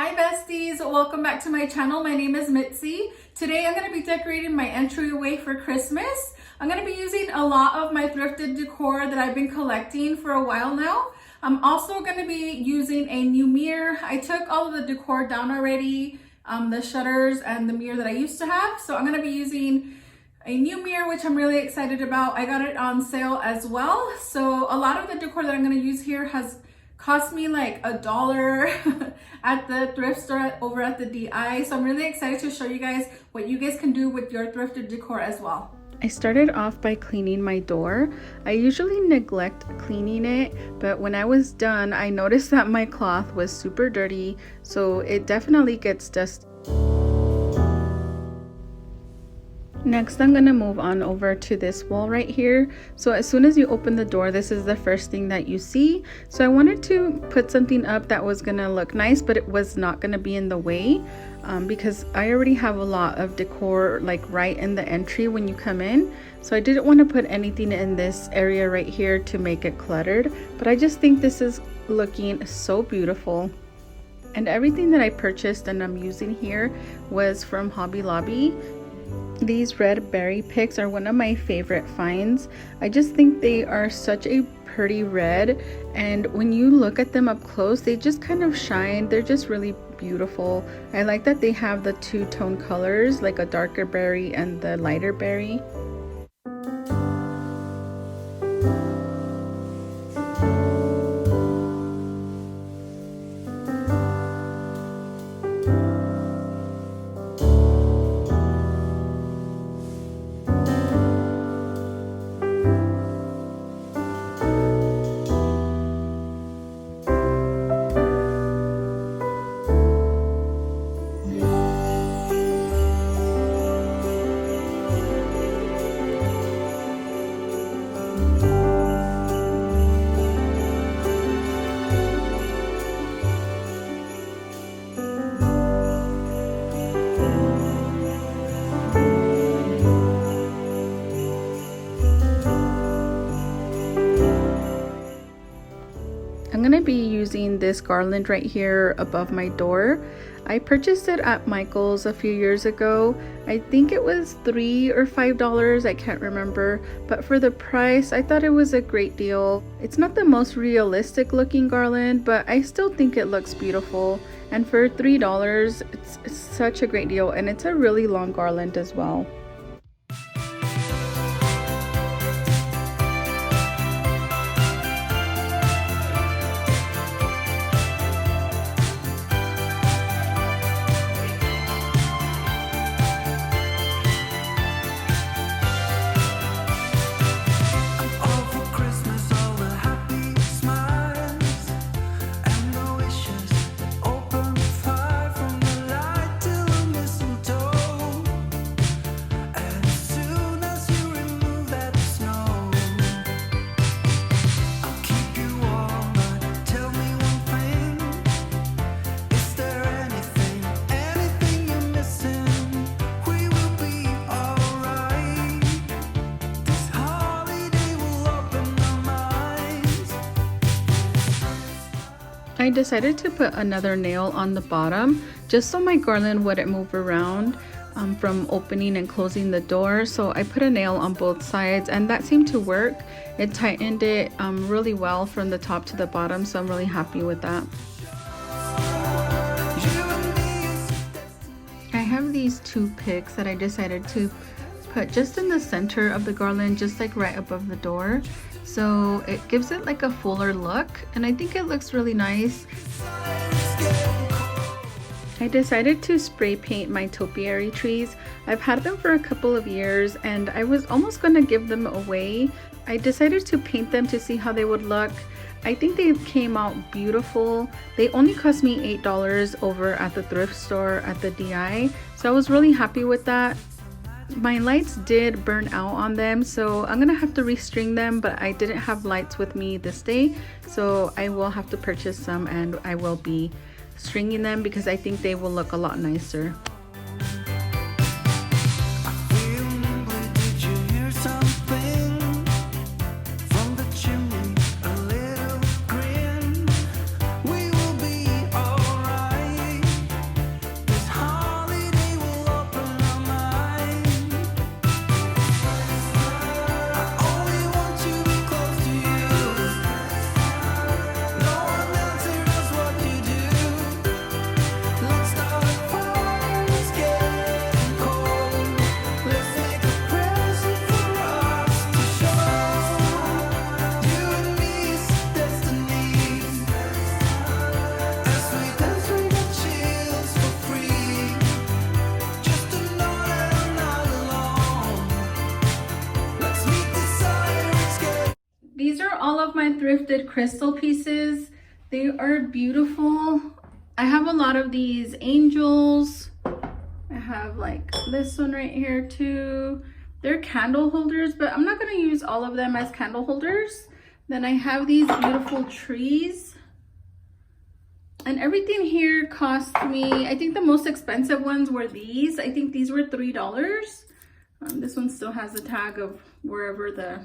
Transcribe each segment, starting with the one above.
Hi besties, welcome back to my channel. My name is Mitzi. Today I'm going to be decorating my entryway for Christmas. I'm going to be using a lot of my thrifted decor that I've been collecting for a while now. I'm also going to be using a new mirror. I took all of the decor down already, the shutters and the mirror that I used to have. So I'm going to be using a new mirror, which I'm really excited about. I got it on sale as well. So a lot of the decor that I'm going to use here has cost me like $1 at the thrift store over at the DI. So I'm really excited to show you guys what you guys can do with your thrifted decor as well. I started off by cleaning my door. I usually neglect cleaning it, but when I was done, I noticed that my cloth was super dirty, so it definitely gets dusty. Next, I'm gonna move on over to this wall right here. So as soon as you open the door, this is the first thing that you see. So I wanted to put something up that was gonna look nice, but it was not gonna be in the way because I already have a lot of decor like right in the entry when you come in. So I didn't want to put anything in this area right here to make it cluttered, but I just think this is looking so beautiful. And everything that I purchased and I'm using here was from Hobby Lobby. These red berry picks are one of my favorite finds. I just think they are such a pretty red, and when you look at them up close, they just kind of shine. They're just really beautiful. I like that they have the two-tone colors, like a darker berry and the lighter berry. I'm going to be using this garland right here above my door. I purchased it at Michael's a few years ago. I think it was $3 or $5, I can't remember, but for the price I thought it was a great deal. It's not the most realistic looking garland, but I still think it looks beautiful, and for $3 it's such a great deal, and it's a really long garland as well. I decided to put another nail on the bottom just so my garland wouldn't move around from opening and closing the door. So I put a nail on both sides, and that seemed to work. It tightened it really well from the top to the bottom, so I'm really happy with that. I have these two picks that I decided to put just in the center of the garland, just like right above the door. So it gives it like a fuller look, and I think it looks really nice. I decided to spray paint my topiary trees. I've had them for a couple of years and I was almost going to give them away. I decided to paint them to see how they would look. I think they came out beautiful. They only cost me $8 over at the thrift store at the DI, so I was really happy with that. My lights did burn out on them, so I'm gonna have to restring them, but I didn't have lights with me this day, so I will have to purchase some, and I will be stringing them because I think they will look a lot nicer. my thrifted crystal pieces. They are beautiful. I have a lot of these angels. I have like this one right here too. They're candle holders, but I'm not going to use all of them as candle holders. Then I have these beautiful trees. And everything here cost me, I think the most expensive ones were these. I think these were $3. This one still has the tag of wherever the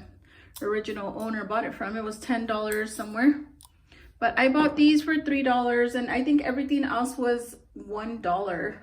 original owner bought it from. It was $10 somewhere. But I bought these for $3 and I think everything else was $1.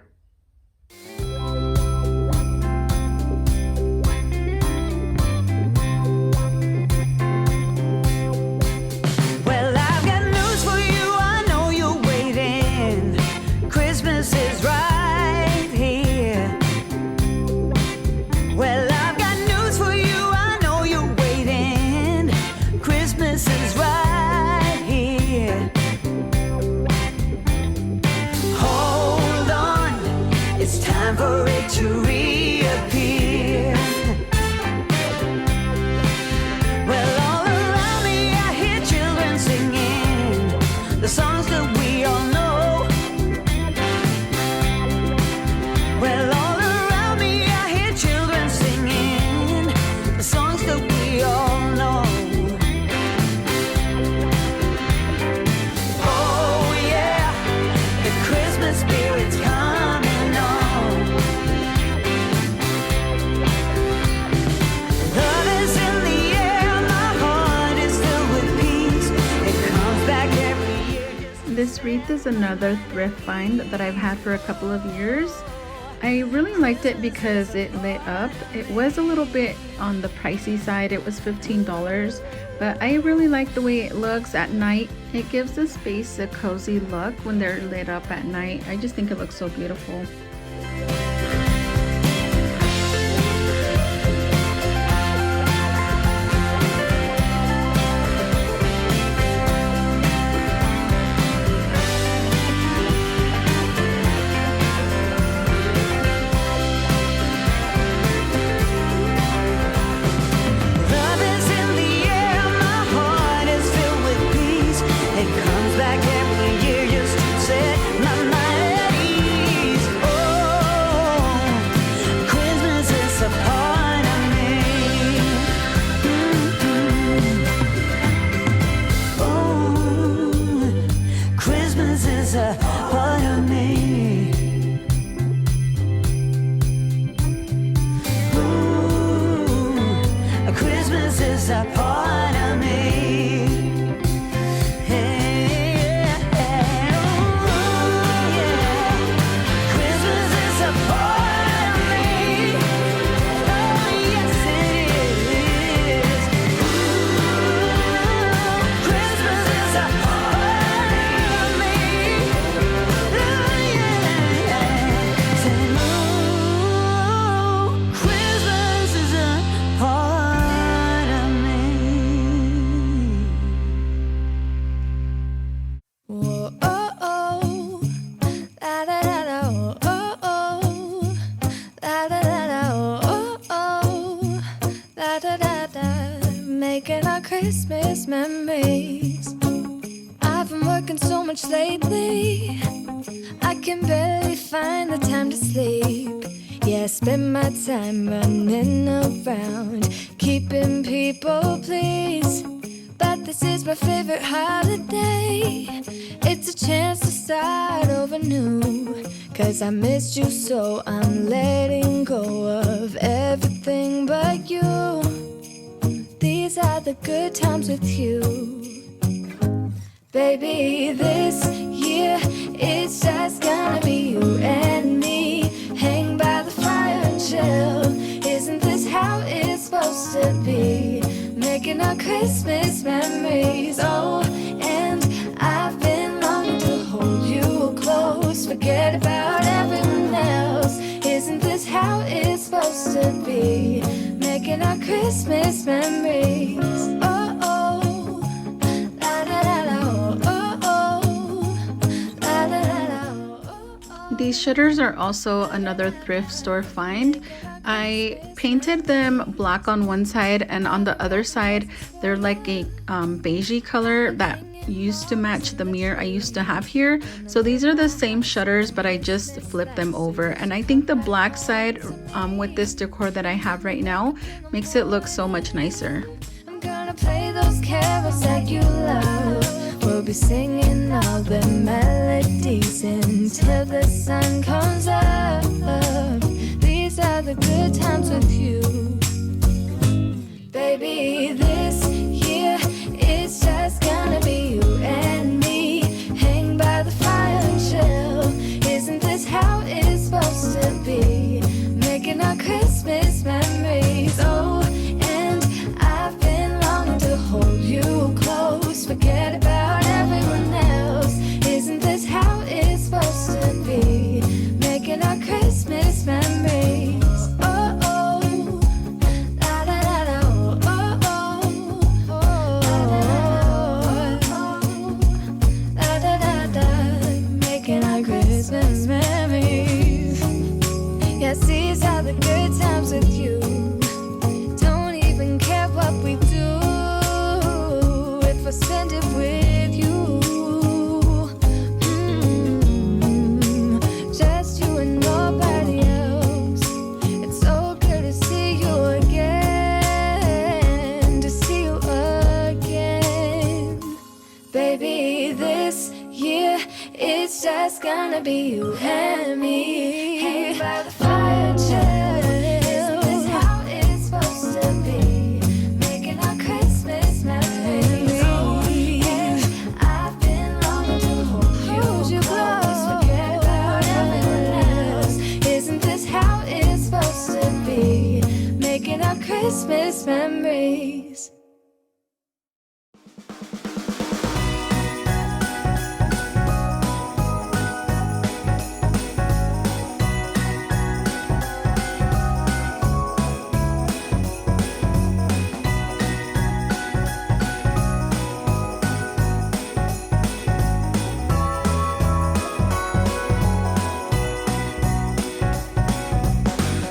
This wreath is another thrift find that I've had for a couple of years. I really liked it because it lit up. It was a little bit on the pricey side. It was $15, but I really like the way it looks at night. It gives the space a cozy look when they're lit up at night. I just think it looks so beautiful. Making our Christmas memories. I've been working so much lately, I can barely find the time to sleep. Yeah, I spend my time running around, keeping people pleased. But this is my favorite holiday. It's a chance to start over new, 'cause I missed you, so I'm letting go of everything but you. These are the good times with you. Baby, this year it's just gonna be you and me. Hang by the fire and chill. Isn't this how it's supposed to be? Making our Christmas memories. Oh, and I've been longing to hold you close. Forget about everyone else. Isn't this how it's supposed to be? Making our Christmas memories. Oh, oh, la, la, la, la, oh, oh, la, la, la, la, oh, oh. These shutters are also another thrift store find. I painted them black on one side, and on the other side they're like a beigey color that used to match the mirror I used to have here. So these are the same shutters, but I just flipped them over, and I think the black side with this decor that I have right now makes it look so much nicer. I'm gonna play those carols that you love. We'll be singing all the melodies until the sun comes up. These are the good times with you. Baby, this year it's just gonna be you and me. Hang by the fire and chill. Isn't this how it's supposed to be? Making our Christmas memories. Oh, and I've been longing to hold you close. Forget about everyone else. Isn't this how it's supposed to be? Making our Christmas memories. Oh, oh, da da da da, oh, oh, oh, oh, da da da da. Making our Christmas memories. Yes, these are the good times with you. Don't even care what we do if I spend it with you. Just you and nobody else. It's so good to see you again. To see you again. Baby, this year it's just gonna be you and me. Hang by the fire, chill. Isn't this how it's supposed to be? Making our Christmas memories. And I've been longing to hold you close. Forget about everyone else. Isn't this how it's supposed to be? Making our Christmas memories.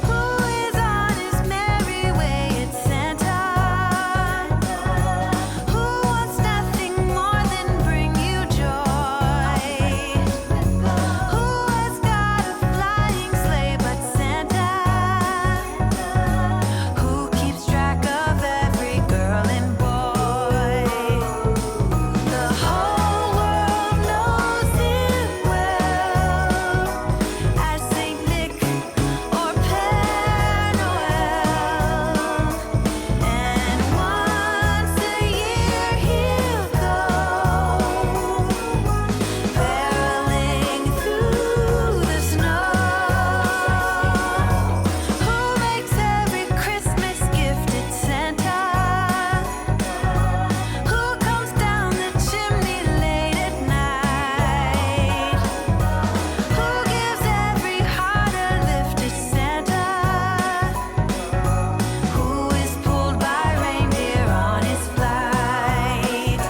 Who is on his merry way? It's Santa. Who wants nothing more than bring you joy? Who has got a flying sleigh but Santa? Who keeps track of every girl and boy? The whole world knows him well as Saint Nick or Père Noël. And once a year he'll go barreling through the snow. Who makes every Christmas gift? It's Santa. Who comes down the chimney late at night? Who gives every heart a lift? It's Santa. Who is pulled by reindeer on his flight?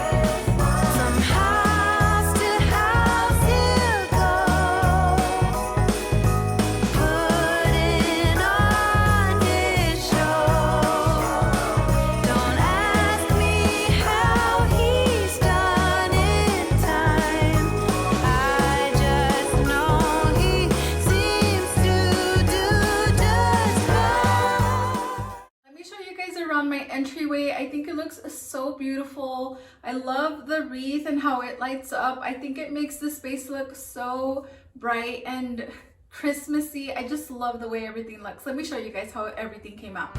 From house to house he'll go, putting on his show. Don't ask me how he's done in time. I just know he seems to do just fine. Let me show you guys around my entryway. I think it looks so beautiful. I love the wreath and how it lights up. I think it makes the space look so bright and Christmassy. I just love the way everything looks. Let me show you guys how everything came out.